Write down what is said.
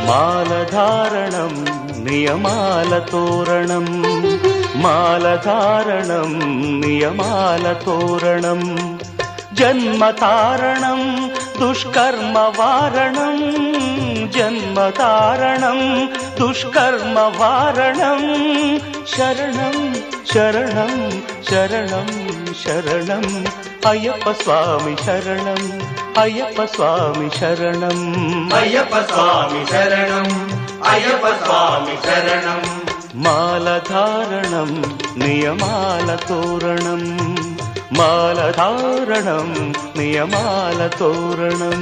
మాలధారణం నియమాల తోరణం మాలధారణం నియమాల తోరణం జన్మతారణం దుష్కర్మ వారణం జన్మతారణం దుష్కర్మ వారణం శరణం శరణం శరణం శరణం అయ్యప్ప స్వామి శరణం అయ్యప్ప స్వామి శరణం అయ్యప్ప స్వామి శరణం అయ్యప్ప స్వామి శరణం మాలధారణం నియమాల తోరణం మాలధారణం నియమాల తోరణం